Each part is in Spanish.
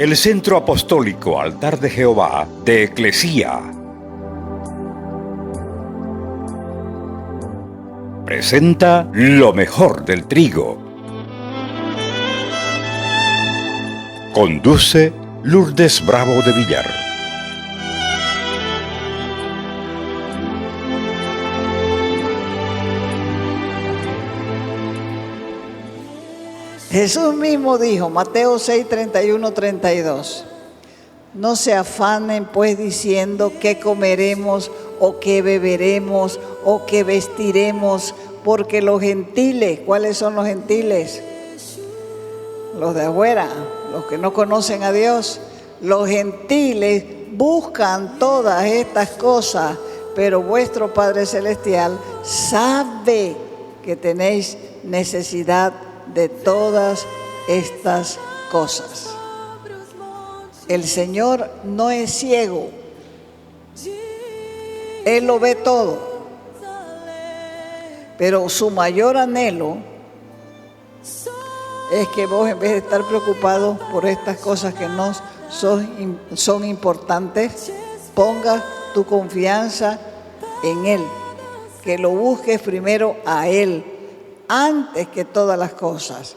el Centro Apostólico Altar de Jehová de Eclesía presenta lo mejor del trigo. Conduce Lourdes Bravo de Villar. Jesús mismo dijo, Mateo 6, 31, 32, no se afanen pues diciendo qué comeremos o qué beberemos o qué vestiremos, porque los gentiles, ¿cuáles son los gentiles? Los de afuera, los que no conocen a Dios. Los gentiles buscan todas estas cosas, pero vuestro Padre Celestial sabe que tenéis necesidad de todas estas cosas. El Señor no es ciego, Él lo ve todo, pero su mayor anhelo es que vos, en vez de estar preocupado por estas cosas que no son importantes, pongas tu confianza en Él, que lo busques primero a Él antes que todas las cosas,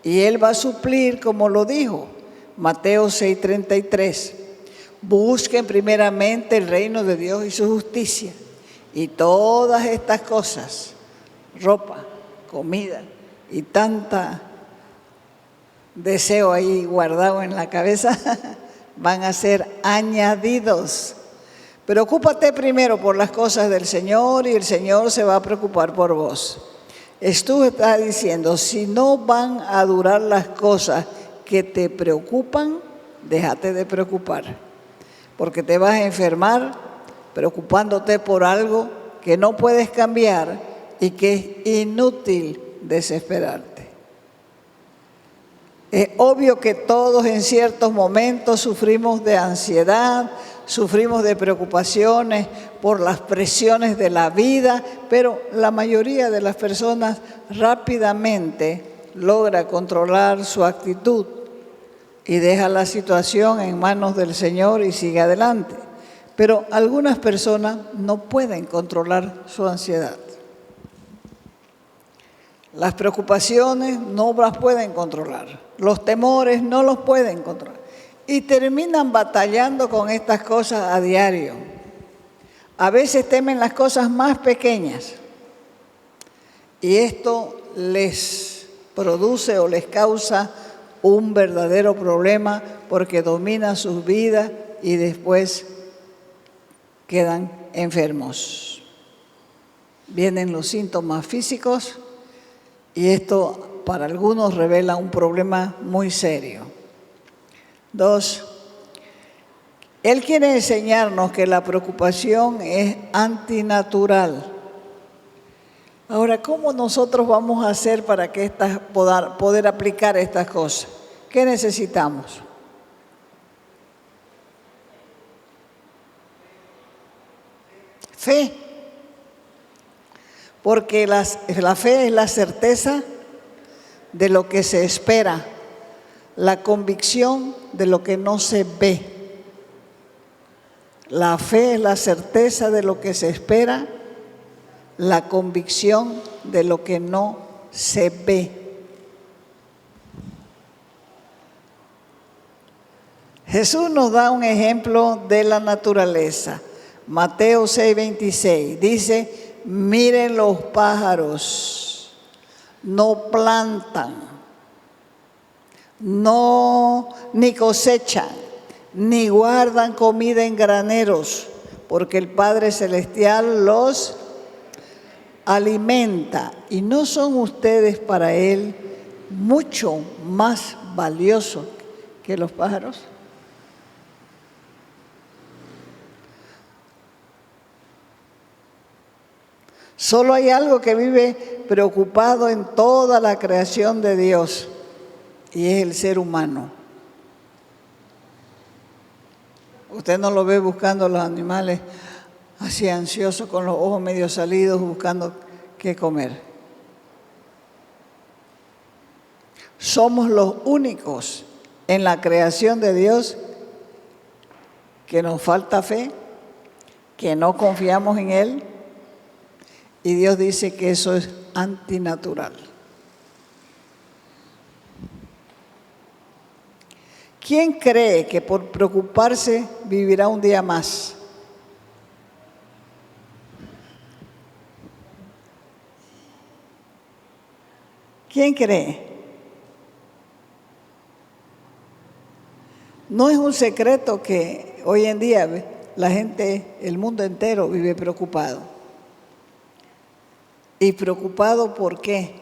y Él va a suplir, como lo dijo Mateo 6, 33, busquen primeramente el reino de Dios y su justicia, y todas estas cosas, ropa, comida y tanta deseo ahí guardado en la cabeza, van a ser añadidos. Preocúpate primero por las cosas del Señor y el Señor se va a preocupar por vos. Esto está diciendo, si no van a durar las cosas que te preocupan, déjate de preocupar, porque te vas a enfermar preocupándote por algo que no puedes cambiar y que es inútil desesperarte. Es obvio que todos en ciertos momentos sufrimos de ansiedad, sufrimos de preocupaciones por las presiones de la vida, pero la mayoría de las personas rápidamente logra controlar su actitud y deja la situación en manos del Señor y sigue adelante. Pero algunas personas no pueden controlar su ansiedad. Las preocupaciones no las pueden controlar, los temores no los pueden controlar y terminan batallando con estas cosas a diario. A veces temen las cosas más pequeñas y esto les produce o les causa un verdadero problema porque domina sus vidas y después quedan enfermos. Vienen los síntomas físicos y esto para algunos revela un problema muy serio. 2. Él quiere enseñarnos que la preocupación es antinatural. Ahora, ¿cómo nosotros vamos a hacer para que poder aplicar estas cosas? ¿Qué necesitamos? Fe. Porque la fe es la certeza de lo que se espera, la convicción de lo que no se ve. La fe es la certeza de lo que se espera, la convicción de lo que no se ve. Jesús nos da un ejemplo de la naturaleza. Mateo 6, 26 dice, miren los pájaros, no plantan, ni cosechan, ni guardan comida en graneros, porque el Padre Celestial los alimenta. ¿Y no son ustedes para Él mucho más valiosos que los pájaros? Solo hay algo que vive preocupado en toda la creación de Dios y es el ser humano. Usted no lo ve buscando a los animales así ansiosos con los ojos medio salidos buscando qué comer. Somos los únicos en la creación de Dios que nos falta fe, que no confiamos en Él, y Dios dice que eso es antinatural. ¿Quién cree que por preocuparse vivirá un día más? ¿Quién cree? No es un secreto que hoy en día la gente, el mundo entero vive preocupado. ¿Y preocupado por qué?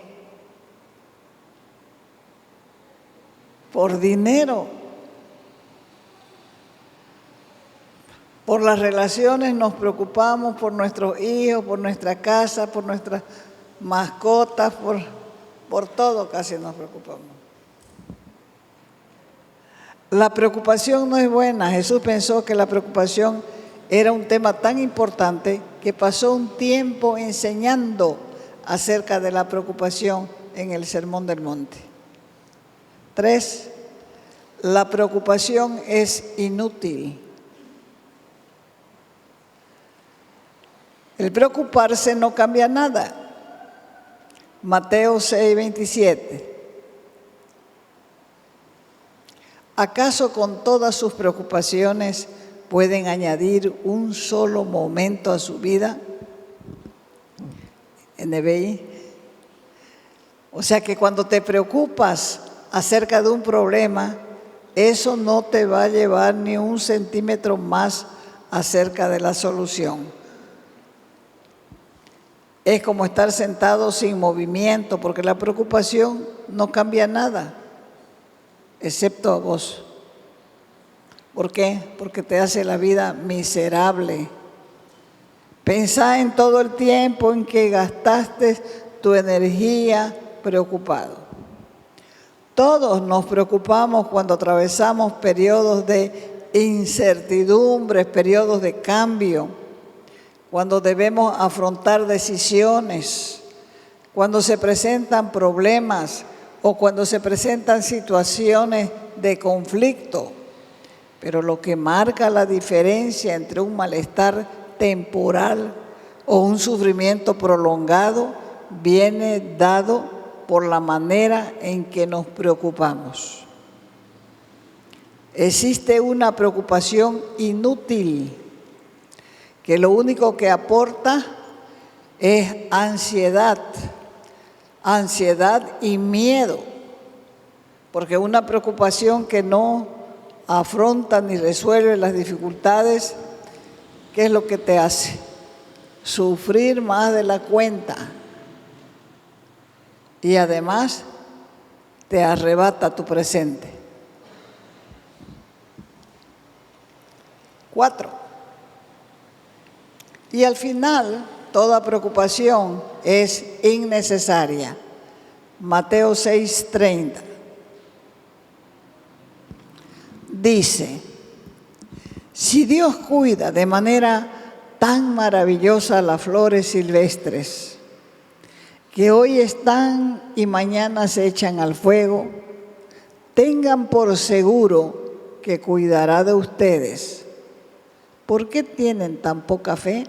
Por dinero. Por las relaciones nos preocupamos, por nuestros hijos, por nuestra casa, por nuestras mascotas, por todo casi nos preocupamos. La preocupación no es buena. Jesús pensó que la preocupación era un tema tan importante que pasó un tiempo enseñando acerca de la preocupación en el Sermón del Monte. 3. La preocupación es inútil. El preocuparse no cambia nada. Mateo 6:27. ¿Acaso con todas sus preocupaciones pueden añadir un solo momento a su vida? NBI. O sea que cuando te preocupas acerca de un problema, eso no te va a llevar ni un centímetro más acerca de la solución. Es como estar sentado sin movimiento, porque la preocupación no cambia nada, excepto a vos. ¿Por qué? Porque te hace la vida miserable. Pensá en todo el tiempo en que gastaste tu energía preocupado. Todos nos preocupamos cuando atravesamos periodos de incertidumbre, periodos de cambio, cuando debemos afrontar decisiones, cuando se presentan problemas o cuando se presentan situaciones de conflicto. Pero lo que marca la diferencia entre un malestar temporal o un sufrimiento prolongado viene dado por la manera en que nos preocupamos. Existe una preocupación inútil que lo único que aporta es ansiedad y miedo, porque una preocupación que no afronta ni resuelve las dificultades, ¿qué es lo que te hace? Sufrir más de la cuenta. Y además te arrebata tu presente. 4. Y al final, toda preocupación es innecesaria. Mateo 6:30. Dice, si Dios cuida de manera tan maravillosa las flores silvestres, que hoy están y mañana se echan al fuego, tengan por seguro que cuidará de ustedes. ¿Por qué tienen tan poca fe?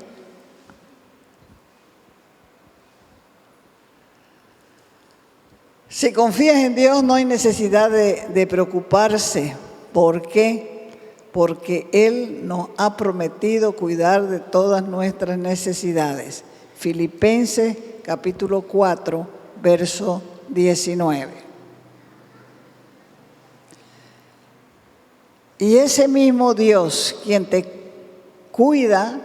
Si confías en Dios no hay necesidad de preocuparse. ¿Por qué? Porque Él nos ha prometido cuidar de todas nuestras necesidades. Filipenses capítulo 4, verso 19. Y ese mismo Dios, quien te cuida,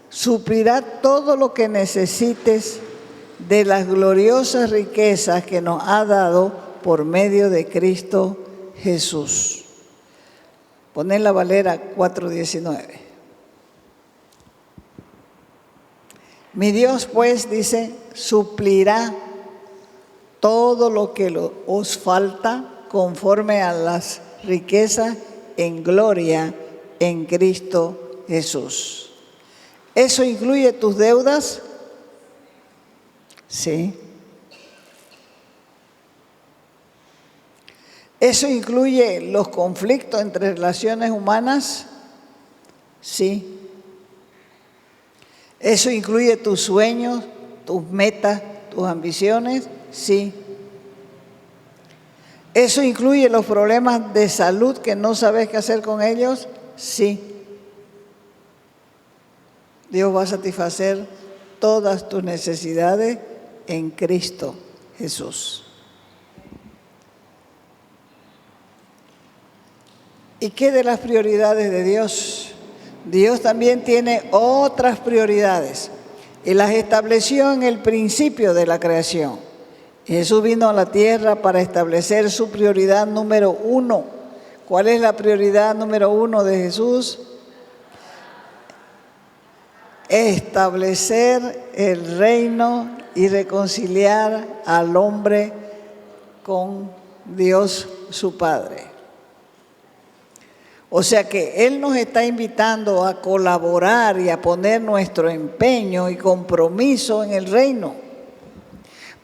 suplirá todo lo que necesites de las gloriosas riquezas que nos ha dado por medio de Cristo Jesús. Poner la Valera 4:19. Mi Dios, pues, dice, suplirá todo lo que os falta conforme a las riquezas en gloria en Cristo Jesús. ¿Eso incluye tus deudas? Sí. ¿Eso incluye los conflictos entre relaciones humanas? Sí. ¿Eso incluye tus sueños, tus metas, tus ambiciones? Sí. ¿Eso incluye los problemas de salud que no sabes qué hacer con ellos? Sí. Dios va a satisfacer todas tus necesidades en Cristo Jesús. ¿Y qué de las prioridades de Dios? Dios también tiene otras prioridades y las estableció en el principio de la creación. Jesús vino a la tierra para establecer su prioridad número 1. ¿Cuál es la prioridad número 1 de Jesús? Establecer el reino y reconciliar al hombre con Dios su Padre. O sea que Él nos está invitando a colaborar y a poner nuestro empeño y compromiso en el reino.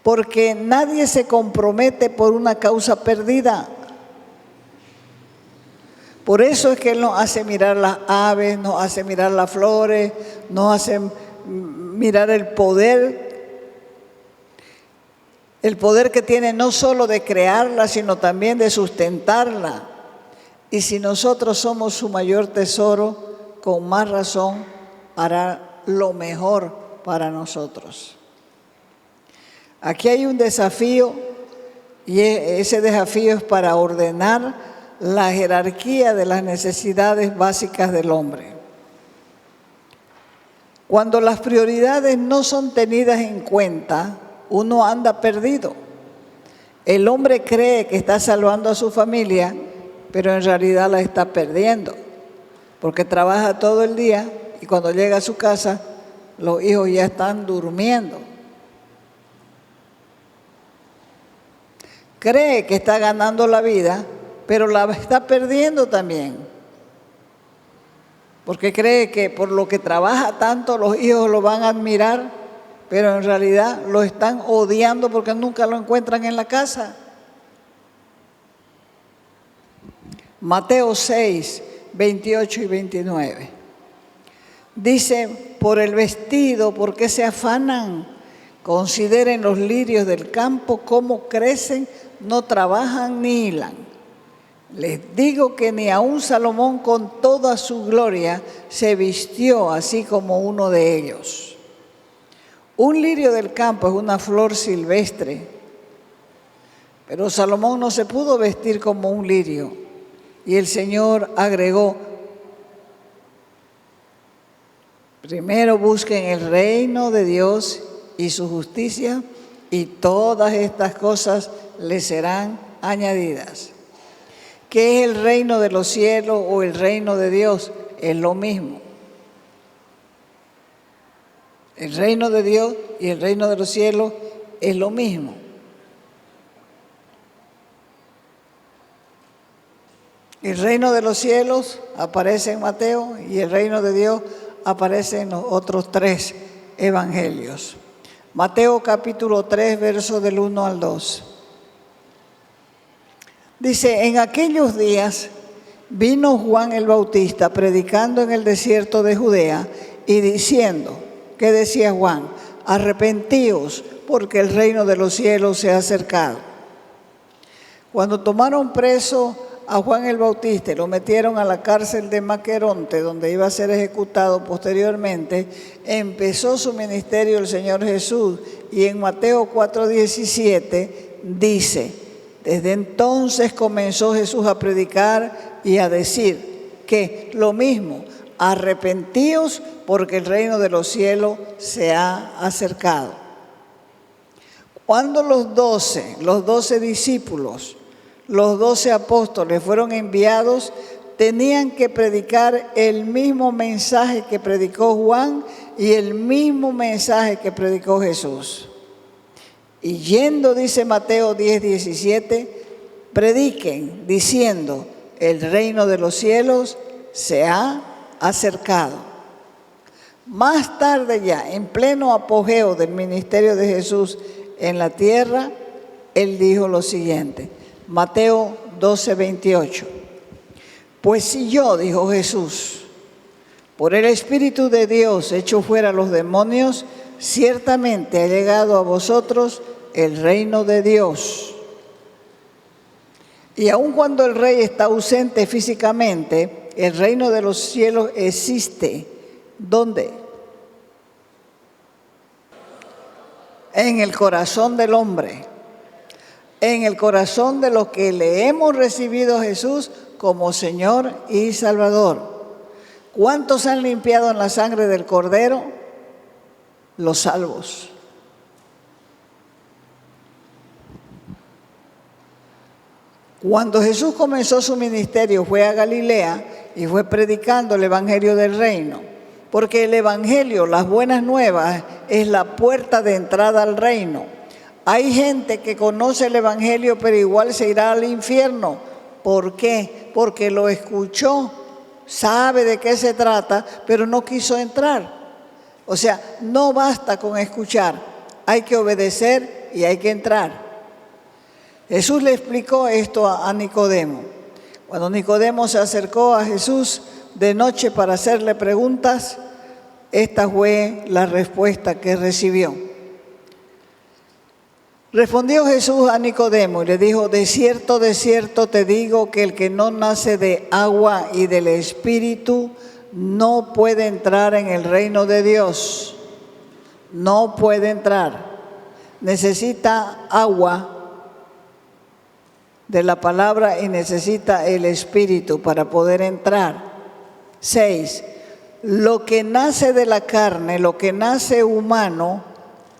Porque nadie se compromete por una causa perdida. Por eso es que Él nos hace mirar las aves, nos hace mirar las flores, nos hace mirar el poder que tiene no solo de crearla, sino también de sustentarla. Y si nosotros somos su mayor tesoro, con más razón hará lo mejor para nosotros. Aquí hay un desafío y ese desafío es para ordenar la jerarquía de las necesidades básicas del hombre. Cuando las prioridades no son tenidas en cuenta, uno anda perdido. El hombre cree que está salvando a su familia, pero en realidad la está perdiendo, porque trabaja todo el día y cuando llega a su casa, los hijos ya están durmiendo. Cree que está ganando la vida, pero la está perdiendo también, porque cree que por lo que trabaja tanto los hijos lo van a admirar, pero en realidad lo están odiando porque nunca lo encuentran en la casa. Mateo 6, 28 y 29. Dice, por el vestido, ¿por qué se afanan? Consideren los lirios del campo, cómo crecen, no trabajan ni hilan. Les digo que ni aun Salomón con toda su gloria se vistió así como uno de ellos. Un lirio del campo es una flor silvestre, pero Salomón no se pudo vestir como un lirio. Y el Señor agregó, primero busquen el reino de Dios y su justicia, y todas estas cosas les serán añadidas. ¿Qué es el reino de los cielos o el reino de Dios? Es lo mismo. El reino de Dios y el reino de los cielos es lo mismo. El reino de los cielos aparece en Mateo y el reino de Dios aparece en los otros 3 evangelios. Mateo capítulo 3, versos del 1 al 2. Dice, en aquellos días vino Juan el Bautista predicando en el desierto de Judea y diciendo, ¿qué decía Juan? Arrepentíos porque el reino de los cielos se ha acercado. Cuando tomaron preso a Juan el Bautista y lo metieron a la cárcel de Maqueronte, donde iba a ser ejecutado posteriormente, empezó su ministerio el Señor Jesús. Y en Mateo 4:17 dice, desde entonces comenzó Jesús a predicar y a decir que lo mismo, arrepentíos porque el reino de los cielos se ha acercado. Cuando los 12 discípulos, los 12 apóstoles fueron enviados, tenían que predicar el mismo mensaje que predicó Juan y el mismo mensaje que predicó Jesús. Y yendo, dice Mateo 10:17, prediquen diciendo, el reino de los cielos se ha acercado. Más tarde ya, en pleno apogeo del ministerio de Jesús en la tierra, Él dijo lo siguiente. Mateo 12:28. Pues si yo, dijo Jesús, por el Espíritu de Dios echo fuera los demonios, ciertamente ha llegado a vosotros el reino de Dios. Y aun cuando el rey está ausente físicamente, el reino de los cielos existe. ¿Dónde? En el corazón del hombre, en el corazón de los que le hemos recibido a Jesús como Señor y Salvador. ¿Cuántos han limpiado en la sangre del Cordero? Los salvos. Cuando Jesús comenzó su ministerio, fue a Galilea y fue predicando el Evangelio del Reino. Porque el Evangelio, las buenas nuevas, es la puerta de entrada al reino. Hay gente que conoce el Evangelio, pero igual se irá al infierno. ¿Por qué? Porque lo escuchó, sabe de qué se trata, pero no quiso entrar. O sea, no basta con escuchar, hay que obedecer y hay que entrar. Jesús le explicó esto a Nicodemo. Cuando Nicodemo se acercó a Jesús de noche para hacerle preguntas, esta fue la respuesta que recibió. Respondió Jesús a Nicodemo y le dijo: de cierto te digo que el que no nace de agua y del Espíritu no puede entrar en el reino de Dios. No puede entrar. Necesita agua de la palabra y necesita el Espíritu para poder entrar. 6. Lo que nace de la carne, lo que nace humano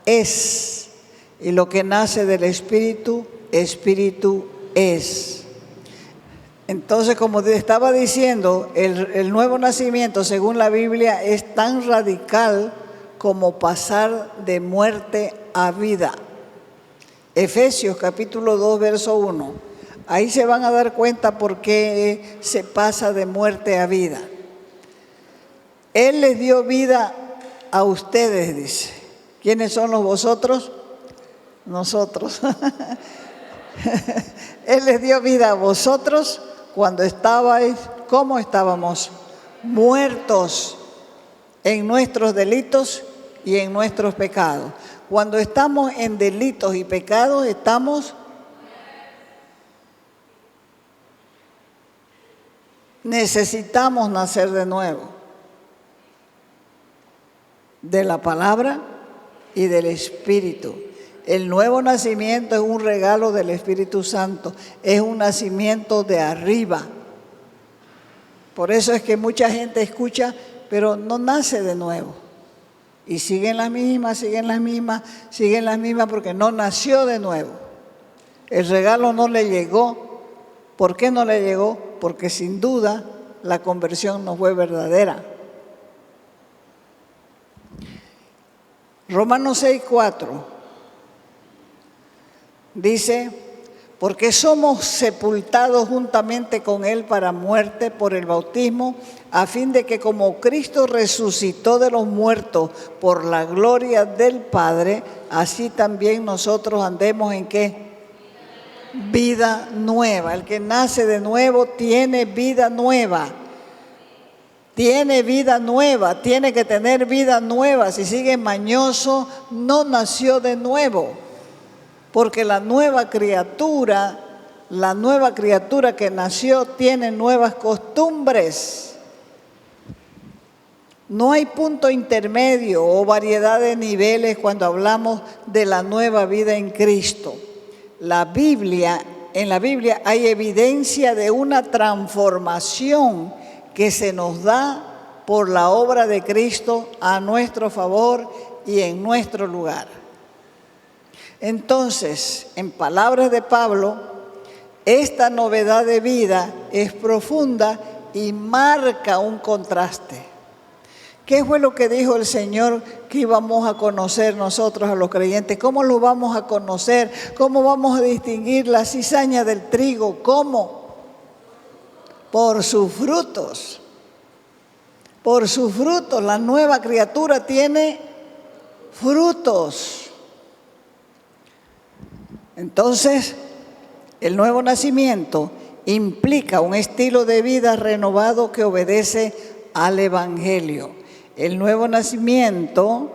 es, y lo que nace del Espíritu, Espíritu es. Entonces, como te estaba diciendo, el nuevo nacimiento, según la Biblia, es tan radical como pasar de muerte a vida. Efesios capítulo 2, verso 1. Ahí se van a dar cuenta por qué se pasa de muerte a vida. Él les dio vida a ustedes, dice. ¿Quiénes son los vosotros? Nosotros. Él les dio vida a vosotros cuando estabais, ¿cómo estábamos? Muertos en nuestros delitos y en nuestros pecados. Cuando estamos en delitos y pecados, necesitamos nacer de nuevo, de la palabra y del Espíritu. El nuevo nacimiento es un regalo del Espíritu Santo, es un nacimiento de arriba. Por eso es que mucha gente escucha, pero no nace de nuevo. Y siguen las mismas, porque no nació de nuevo. El regalo no le llegó. ¿Por qué no le llegó? Porque sin duda la conversión no fue verdadera. Romanos 6:4 dice: porque somos sepultados juntamente con Él para muerte por el bautismo, a fin de que como Cristo resucitó de los muertos por la gloria del Padre, así también nosotros andemos en ¿qué? Vida nueva. El que nace de nuevo tiene vida nueva. Tiene vida nueva, tiene que tener vida nueva. Si sigue mañoso, no nació de nuevo. Porque la nueva criatura que nació tiene nuevas costumbres. No hay punto intermedio o variedad de niveles cuando hablamos de la nueva vida en Cristo. En la Biblia hay evidencia de una transformación que se nos da por la obra de Cristo a nuestro favor y en nuestro lugar. Entonces, en palabras de Pablo, esta novedad de vida es profunda y marca un contraste. ¿Qué fue lo que dijo el Señor que íbamos a conocer nosotros a los creyentes? ¿Cómo lo vamos a conocer? ¿Cómo vamos a distinguir la cizaña del trigo? ¿Cómo? Por sus frutos. Por sus frutos. La nueva criatura tiene frutos. Entonces, el nuevo nacimiento implica un estilo de vida renovado que obedece al Evangelio. El nuevo nacimiento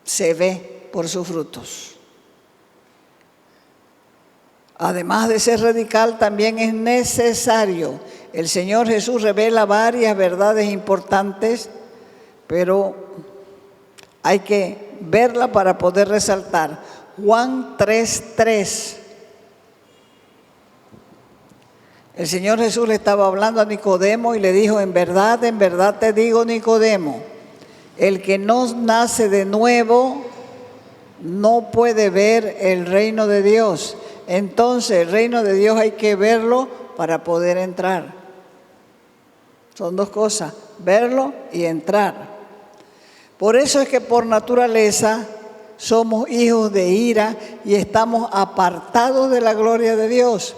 se ve por sus frutos. Además de ser radical, también es necesario. El Señor Jesús revela varias verdades importantes, pero hay que verla para poder resaltar. Juan 3:3. El Señor Jesús le estaba hablando a Nicodemo y le dijo: en verdad te digo, Nicodemo, el que no nace de nuevo no puede ver el reino de Dios. Entonces el reino de Dios hay que verlo para poder entrar. Son dos cosas, verlo y entrar. Por eso es que por naturaleza somos hijos de ira y estamos apartados de la gloria de Dios.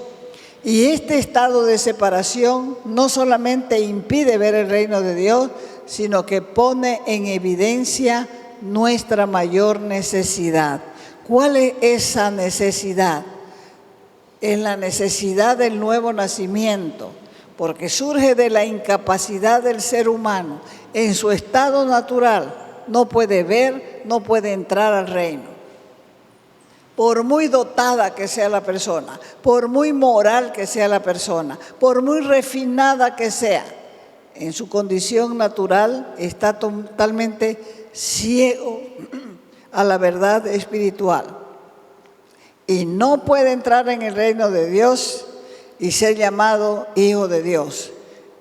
Y este estado de separación no solamente impide ver el reino de Dios, sino que pone en evidencia nuestra mayor necesidad. ¿Cuál es esa necesidad? Es la necesidad del nuevo nacimiento, porque surge de la incapacidad del ser humano. En su estado natural no puede ver, no puede entrar al reino. Por muy dotada que sea la persona, por muy moral que sea la persona, por muy refinada que sea, en su condición natural está totalmente ciego a la verdad espiritual. Y no puede entrar en el reino de Dios y ser llamado hijo de Dios.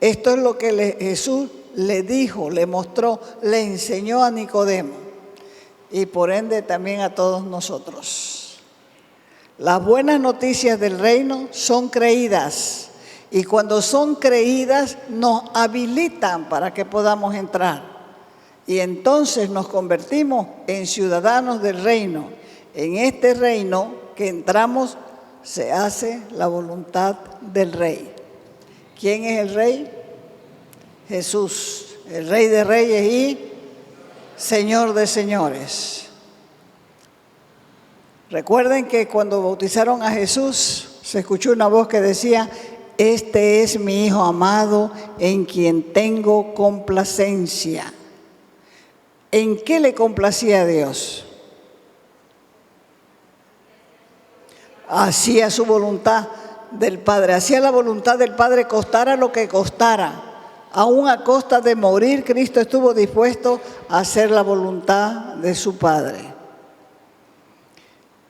Esto es lo que Jesús le dijo, le mostró, le enseñó a Nicodemo y por ende también a todos nosotros. Las buenas noticias del reino son creídas y cuando son creídas nos habilitan para que podamos entrar. Y entonces nos convertimos en ciudadanos del reino. En este reino que entramos se hace la voluntad del Rey. ¿Quién es el Rey? Jesús, el Rey de Reyes y Señor de Señores. Recuerden que cuando bautizaron a Jesús se escuchó una voz que decía: este es mi Hijo amado en quien tengo complacencia. ¿En qué le complacía a Dios? Hacía su voluntad del Padre, hacía la voluntad del Padre costara lo que costara. Aún a costa de morir, Cristo estuvo dispuesto a hacer la voluntad de su Padre.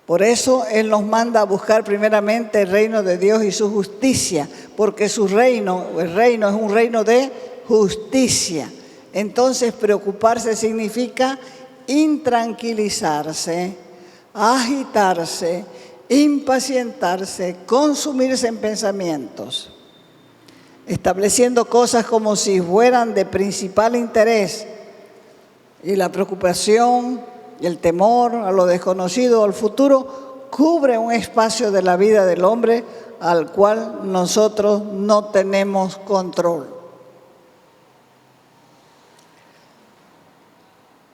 Por eso Él nos manda a buscar primeramente el reino de Dios y su justicia, porque su reino, el reino es un reino de justicia. Entonces preocuparse significa intranquilizarse, agitarse, impacientarse, consumirse en pensamientos, estableciendo cosas como si fueran de principal interés. Y la preocupación y el temor a lo desconocido, al futuro, cubre un espacio de la vida del hombre al cual nosotros no tenemos control.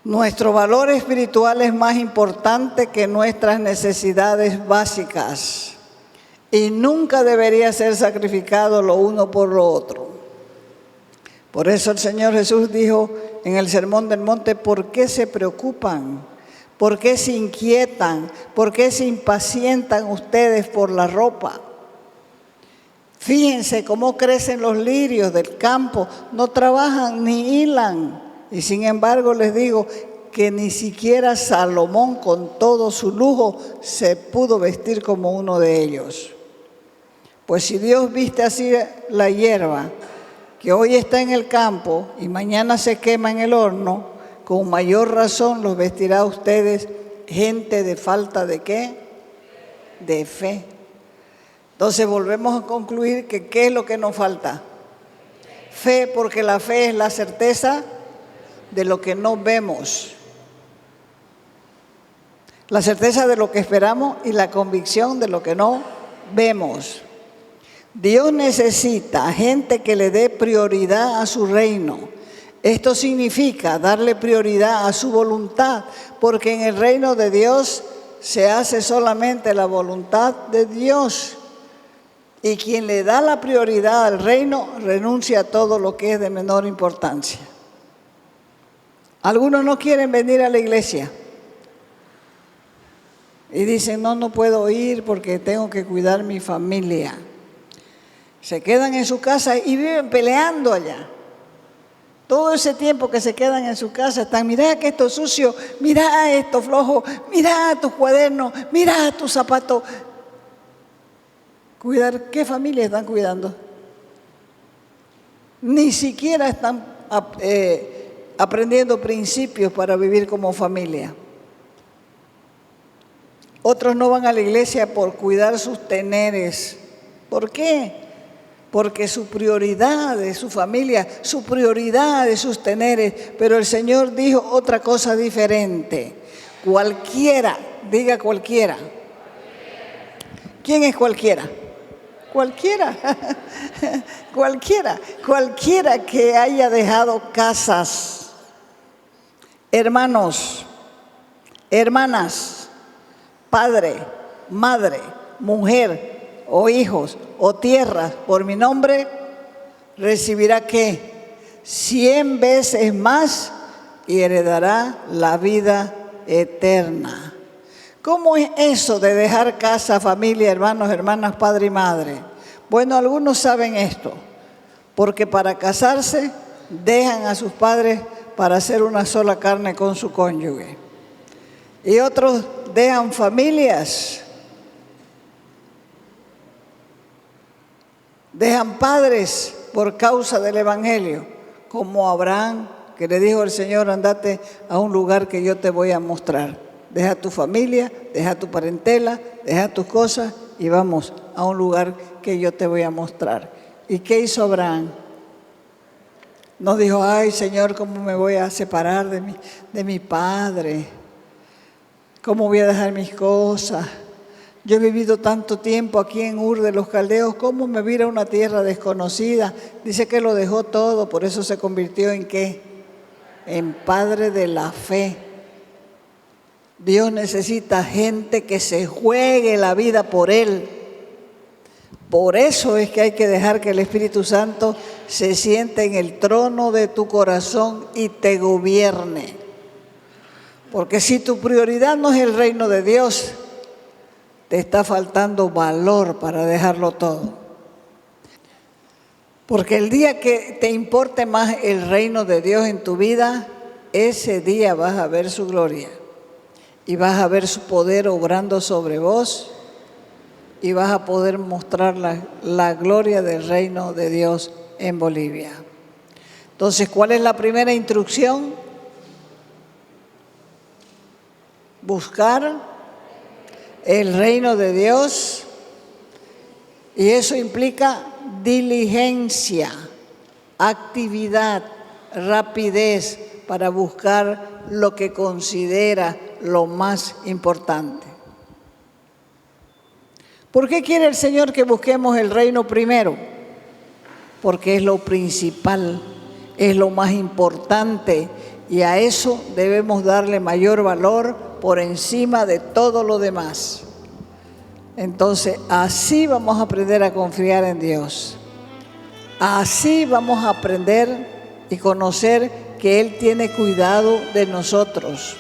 Nuestro valor espiritual es más importante que nuestras necesidades básicas y nunca debería ser sacrificado lo uno por lo otro. Por eso el Señor Jesús dijo en el Sermón del Monte: ¿por qué se preocupan? ¿Por qué se inquietan? ¿Por qué se impacientan ustedes por la ropa? Fíjense cómo crecen los lirios del campo, no trabajan ni hilan. Y sin embargo les digo que ni siquiera Salomón con todo su lujo se pudo vestir como uno de ellos. Pues si Dios viste así la hierba, que hoy está en el campo y mañana se quema en el horno, con mayor razón los vestirá a ustedes, gente de falta de ¿qué? De fe. Entonces volvemos a concluir que ¿qué es lo que nos falta? Fe, porque la fe es la certeza de lo que no vemos, la certeza de lo que esperamos y la convicción de lo que no vemos. Dios necesita gente que le dé prioridad a su reino. Esto significa darle prioridad a su voluntad, porque en el reino de Dios se hace solamente la voluntad de Dios. Y quien le da la prioridad al reino renuncia a todo lo que es de menor importancia. Algunos no quieren venir a la iglesia y dicen, no puedo ir porque tengo que cuidar mi familia. Se quedan en su casa y viven peleando allá. Todo ese tiempo que se quedan en su casa están, mira que esto es sucio, mira esto flojo, mira tus cuadernos, mira tus zapatos. ¿Cuidar qué familia están cuidando? Ni siquiera están aprendiendo principios para vivir como familia. Otros no van a la iglesia por cuidar sus teneres. ¿Por qué? Porque su prioridad es su familia, su prioridad es sus teneres. Pero el Señor dijo otra cosa diferente. Cualquiera, diga cualquiera. ¿Quién es cualquiera? Cualquiera, cualquiera que haya dejado casas, hermanos, hermanas, padre, madre, mujer o hijos o tierras por mi nombre, recibirá ¿qué? 100 veces más y heredará la vida eterna. ¿Cómo es eso de dejar casa, familia, hermanos, hermanas, padre y madre? Bueno, algunos saben esto, porque para casarse dejan a sus padres para hacer una sola carne con su cónyuge. Y otros dejan familias, dejan padres por causa del Evangelio, como Abraham, que le dijo al Señor, andate a un lugar que yo te voy a mostrar. Deja tu familia, deja tu parentela, deja tus cosas y vamos a un lugar que yo te voy a mostrar. ¿Y qué hizo Abraham? No dijo, ay Señor, ¿cómo me voy a separar de mi padre? ¿Cómo voy a dejar mis cosas? Yo he vivido tanto tiempo aquí en Ur de los Caldeos, ¿cómo me voy a ir a una tierra desconocida? Dice que lo dejó todo, por eso se convirtió en ¿qué? En padre de la fe. Dios necesita gente que se juegue la vida por Él. Por eso es que hay que dejar que el Espíritu Santo se siente en el trono de tu corazón y te gobierne. Porque si tu prioridad no es el reino de Dios, te está faltando valor para dejarlo todo. Porque el día que te importe más el reino de Dios en tu vida, ese día vas a ver su gloria. Y vas a ver su poder obrando sobre vos y vas a poder mostrar la gloria del reino de Dios en Bolivia. Entonces, ¿cuál es la primera instrucción? Buscar el reino de Dios, y eso implica diligencia, actividad, rapidez para buscar lo que considera lo más importante. ¿Por qué quiere el Señor que busquemos el reino primero? Porque es lo principal, es lo más importante y a eso debemos darle mayor valor por encima de todo lo demás. Entonces, así vamos a aprender a confiar en Dios. Así vamos a aprender y conocer que Él tiene cuidado de nosotros.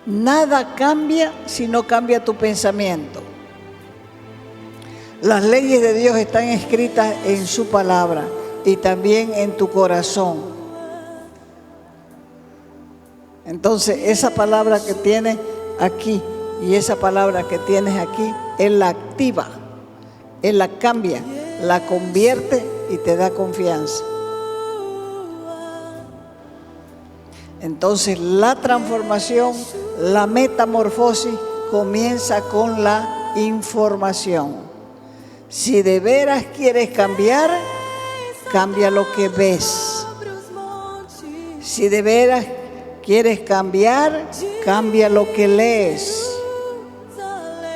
Nada cambia si no cambia tu pensamiento. Las leyes de Dios están escritas en su palabra y también en tu corazón. Entonces, esa palabra que tienes aquí y esa palabra que tienes aquí, Él la activa, Él la cambia, la convierte y te da confianza. Entonces la transformación, la metamorfosis comienza con la información. Si de veras quieres cambiar, cambia lo que ves. Si de veras quieres cambiar, cambia lo que lees.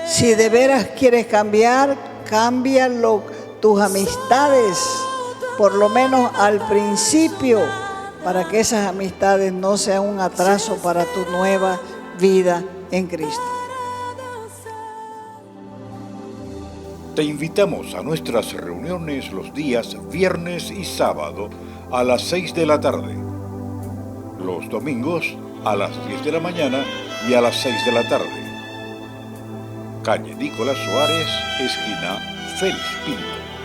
Si de veras quieres cambiar, cambia tus amistades, por lo menos al principio, para que esas amistades no sean un atraso para tu nueva vida en Cristo. Te invitamos a nuestras reuniones los días viernes y sábado a las 6 de la tarde. Los domingos a las 10 de la mañana y a las 6 de la tarde. Calle Nicolás Suárez, esquina Félix Pinto.